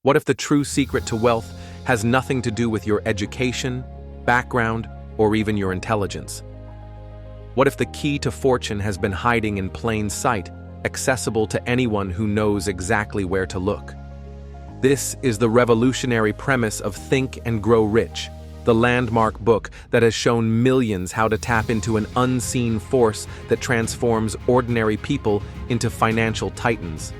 What if the true secret to wealth has nothing to do with your education, background, or even your intelligence? What if the key to fortune has been hiding in plain sight, accessible to anyone who knows exactly where to look? This is the revolutionary premise of Think and Grow Rich, the landmark book that has shown millions how to tap into an unseen force that transforms ordinary people into financial titans.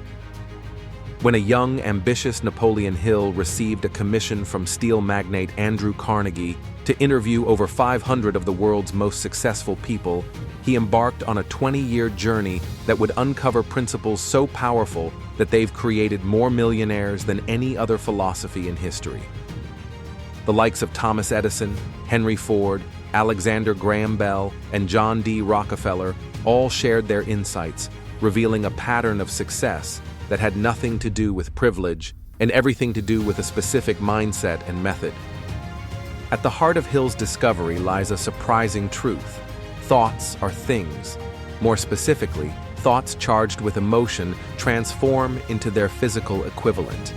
When a young, ambitious Napoleon Hill received a commission from steel magnate Andrew Carnegie to interview over 500 of the world's most successful people, he embarked on a 20-year journey that would uncover principles so powerful that they've created more millionaires than any other philosophy in history. The likes of Thomas Edison, Henry Ford, Alexander Graham Bell, and John D. Rockefeller all shared their insights, revealing a pattern of success that had nothing to do with privilege and everything to do with a specific mindset and method. At the heart of Hill's discovery lies a surprising truth. Thoughts are things. More specifically, thoughts charged with emotion transform into their physical equivalent.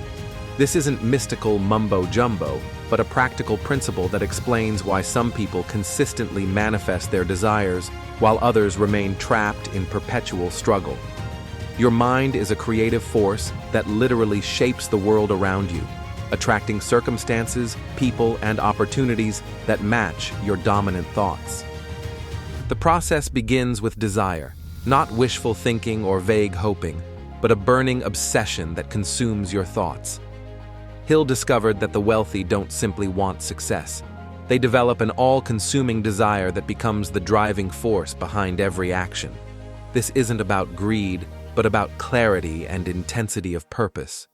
This isn't mystical mumbo-jumbo, but a practical principle that explains why some people consistently manifest their desires while others remain trapped in perpetual struggle. Your mind is a creative force that literally shapes the world around you, attracting circumstances, people, and opportunities that match your dominant thoughts. The process begins with desire, not wishful thinking or vague hoping, but a burning obsession that consumes your thoughts. Hill discovered that the wealthy don't simply want success. They develop an all-consuming desire that becomes the driving force behind every action. This isn't about greed, but about clarity and intensity of purpose.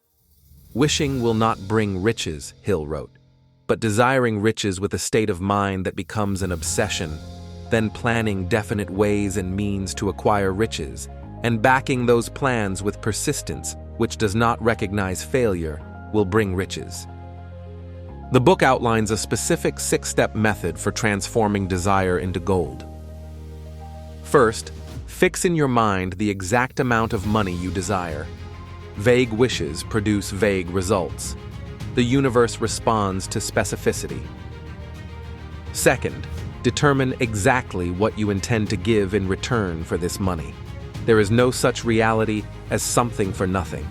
Wishing will not bring riches, Hill wrote, but desiring riches with a state of mind that becomes an obsession, then planning definite ways and means to acquire riches, and backing those plans with persistence, which does not recognize failure, will bring riches. The book outlines a specific 6-step method for transforming desire into gold. First, fix in your mind the exact amount of money you desire. Vague wishes produce vague results. The universe responds to specificity. Second, determine exactly what you intend to give in return for this money. There is no such reality as something for nothing.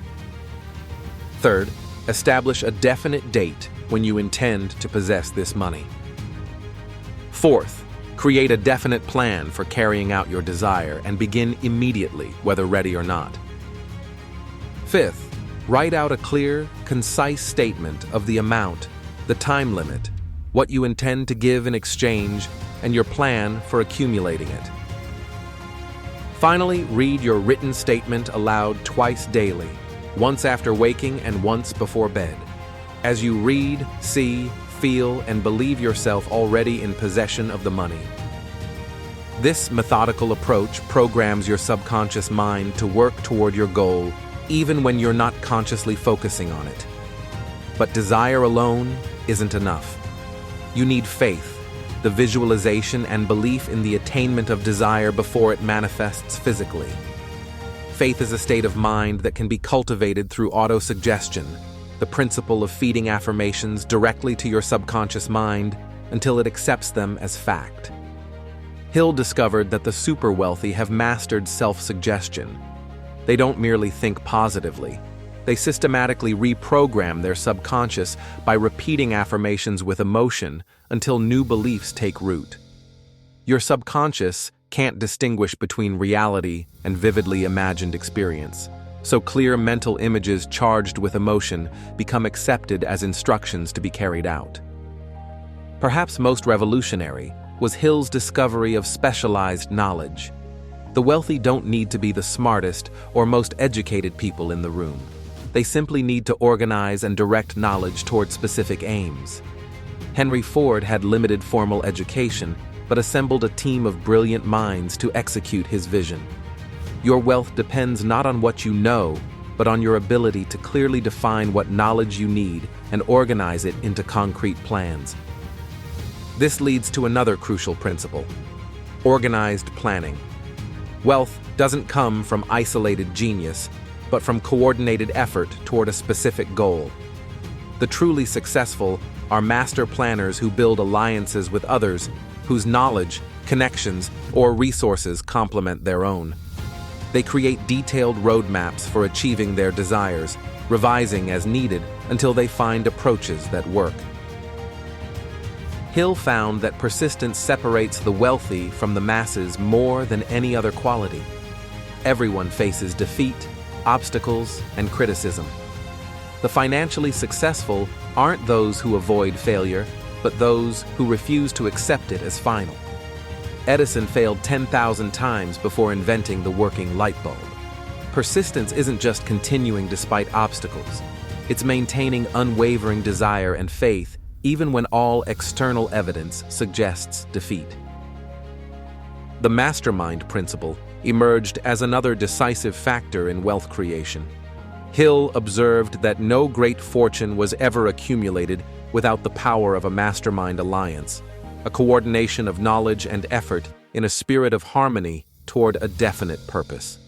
Third, establish a definite date when you intend to possess this money. Fourth, create a definite plan for carrying out your desire and begin immediately, whether ready or not. Fifth, write out a clear, concise statement of the amount, the time limit, what you intend to give in exchange, and your plan for accumulating it. Finally, read your written statement aloud twice daily, once after waking and once before bed. As you read, see, feel, and believe yourself already in possession of the money. This methodical approach programs your subconscious mind to work toward your goal, even when you're not consciously focusing on it. But desire alone isn't enough. You need faith, the visualization and belief in the attainment of desire before it manifests physically. Faith is a state of mind that can be cultivated through autosuggestion, the principle of feeding affirmations directly to your subconscious mind until it accepts them as fact. Hill discovered that the super wealthy have mastered self-suggestion. They don't merely think positively. They systematically reprogram their subconscious by repeating affirmations with emotion until new beliefs take root. Your subconscious can't distinguish between reality and vividly imagined experience, so clear mental images charged with emotion become accepted as instructions to be carried out. Perhaps most revolutionary was Hill's discovery of specialized knowledge. The wealthy don't need to be the smartest or most educated people in the room. They simply need to organize and direct knowledge toward specific aims. Henry Ford had limited formal education, but assembled a team of brilliant minds to execute his vision. Your wealth depends not on what you know, but on your ability to clearly define what knowledge you need and organize it into concrete plans. This leads to another crucial principle: organized planning. Wealth doesn't come from isolated genius, but from coordinated effort toward a specific goal. The truly successful are master planners who build alliances with others whose knowledge, connections, or resources complement their own. They create detailed roadmaps for achieving their desires, revising as needed until they find approaches that work. Hill found that persistence separates the wealthy from the masses more than any other quality. Everyone faces defeat, obstacles, and criticism. The financially successful aren't those who avoid failure, but those who refuse to accept it as final. Edison failed 10,000 times before inventing the working light bulb. Persistence isn't just continuing despite obstacles. It's maintaining unwavering desire and faith even when all external evidence suggests defeat. The mastermind principle emerged as another decisive factor in wealth creation. Hill observed that no great fortune was ever accumulated without the power of a mastermind alliance, a coordination of knowledge and effort in a spirit of harmony toward a definite purpose.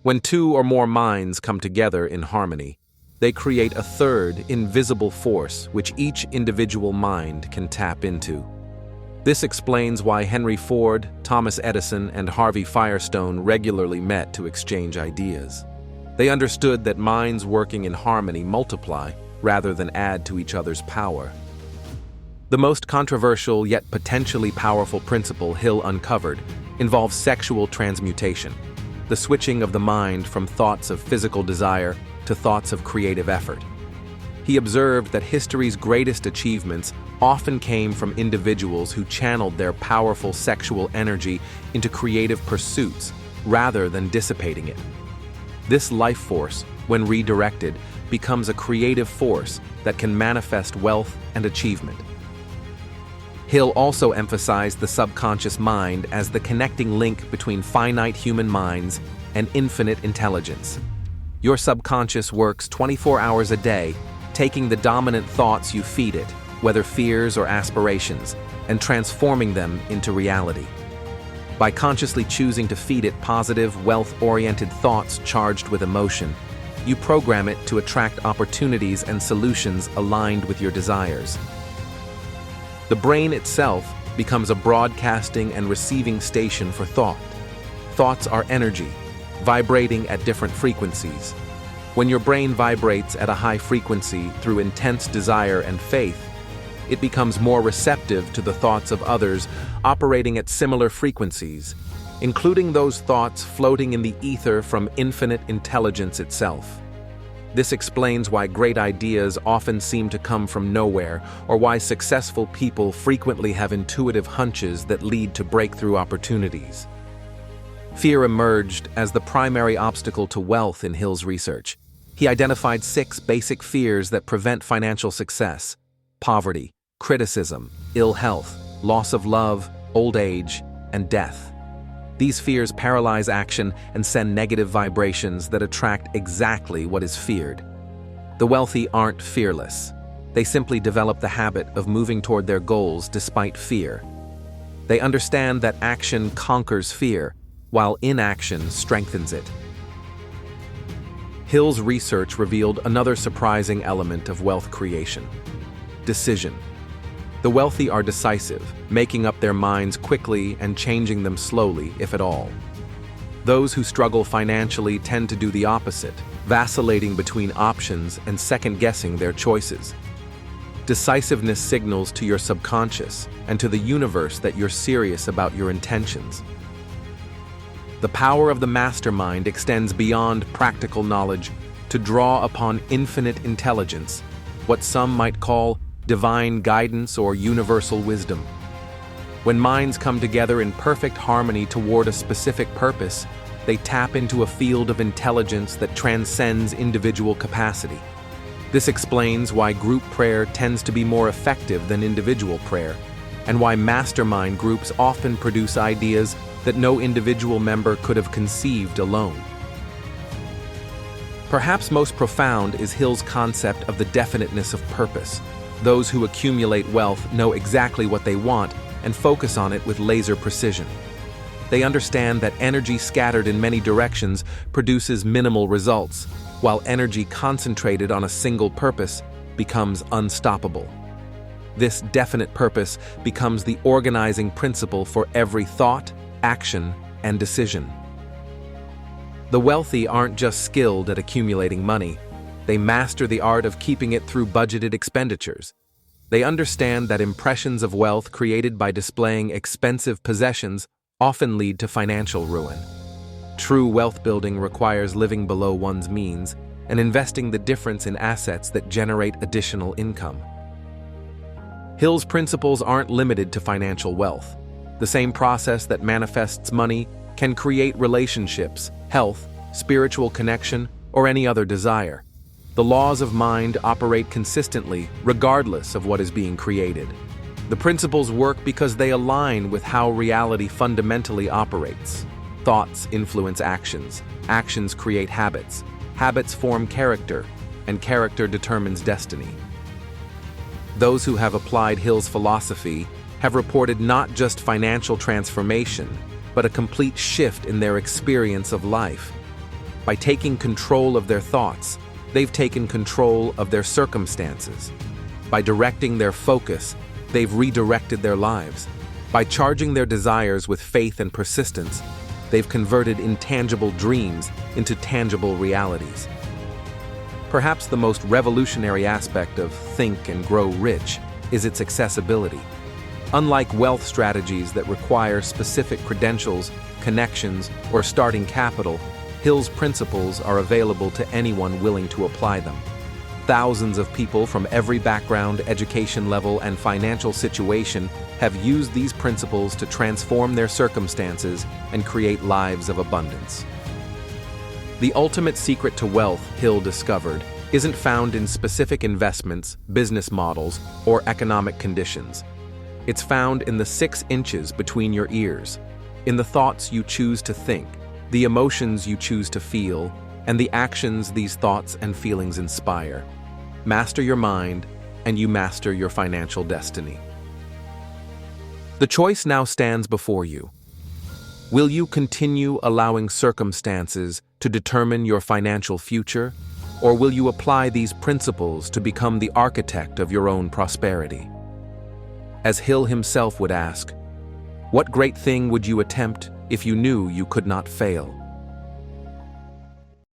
When two or more minds come together in harmony, they create a third, invisible force which each individual mind can tap into. This explains why Henry Ford, Thomas Edison, and Harvey Firestone regularly met to exchange ideas. They understood that minds working in harmony multiply rather than add to each other's power. The most controversial yet potentially powerful principle Hill uncovered involves sexual transmutation, the switching of the mind from thoughts of physical desire to thoughts of creative effort. He observed that history's greatest achievements often came from individuals who channeled their powerful sexual energy into creative pursuits rather than dissipating it. This life force, when redirected, becomes a creative force that can manifest wealth and achievement. Hill also emphasized the subconscious mind as the connecting link between finite human minds and infinite intelligence. Your subconscious works 24 hours a day, taking the dominant thoughts you feed it, whether fears or aspirations, and transforming them into reality. By consciously choosing to feed it positive, wealth-oriented thoughts charged with emotion, you program it to attract opportunities and solutions aligned with your desires. The brain itself becomes a broadcasting and receiving station for thought. Thoughts are energy, vibrating at different frequencies. When your brain vibrates at a high frequency through intense desire and faith, it becomes more receptive to the thoughts of others operating at similar frequencies, including those thoughts floating in the ether from infinite intelligence itself. This explains why great ideas often seem to come from nowhere, or why successful people frequently have intuitive hunches that lead to breakthrough opportunities. Fear emerged as the primary obstacle to wealth in Hill's research. He identified 6 basic fears that prevent financial success: poverty, criticism, ill health, loss of love, old age, and death. These fears paralyze action and send negative vibrations that attract exactly what is feared. The wealthy aren't fearless. They simply develop the habit of moving toward their goals despite fear. They understand that action conquers fear, while inaction strengthens it. Hill's research revealed another surprising element of wealth creation: decision. The wealthy are decisive, making up their minds quickly and changing them slowly, if at all. Those who struggle financially tend to do the opposite, vacillating between options and second-guessing their choices. Decisiveness signals to your subconscious and to the universe that you're serious about your intentions. The power of the mastermind extends beyond practical knowledge to draw upon infinite intelligence, what some might call divine guidance or universal wisdom. When minds come together in perfect harmony toward a specific purpose, they tap into a field of intelligence that transcends individual capacity. This explains why group prayer tends to be more effective than individual prayer, and why mastermind groups often produce ideas that no individual member could have conceived alone. Perhaps most profound is Hill's concept of the definiteness of purpose. Those who accumulate wealth know exactly what they want and focus on it with laser precision. They understand that energy scattered in many directions produces minimal results, while energy concentrated on a single purpose becomes unstoppable. This definite purpose becomes the organizing principle for every thought, action, and decision. The wealthy aren't just skilled at accumulating money, they master the art of keeping it through budgeted expenditures. They understand that impressions of wealth created by displaying expensive possessions often lead to financial ruin. True wealth building requires living below one's means and investing the difference in assets that generate additional income. Hill's principles aren't limited to financial wealth. The same process that manifests money can create relationships, health, spiritual connection, or any other desire. The laws of mind operate consistently, regardless of what is being created. The principles work because they align with how reality fundamentally operates. Thoughts influence actions, actions create habits, habits form character, and character determines destiny. Those who have applied Hill's philosophy have reported not just financial transformation, but a complete shift in their experience of life. By taking control of their thoughts, they've taken control of their circumstances. By directing their focus, they've redirected their lives. By charging their desires with faith and persistence, they've converted intangible dreams into tangible realities. Perhaps the most revolutionary aspect of Think and Grow Rich is its accessibility. Unlike wealth strategies that require specific credentials, connections, or starting capital, Hill's principles are available to anyone willing to apply them. Thousands of people from every background, education level, and financial situation have used these principles to transform their circumstances and create lives of abundance. The ultimate secret to wealth, Hill discovered, isn't found in specific investments, business models, or economic conditions. It's found in the 6 inches between your ears, in the thoughts you choose to think, the emotions you choose to feel, and the actions these thoughts and feelings inspire. Master your mind, and you master your financial destiny. The choice now stands before you. Will you continue allowing circumstances to determine your financial future, or will you apply these principles to become the architect of your own prosperity? As Hill himself would ask, what great thing would you attempt if you knew you could not fail?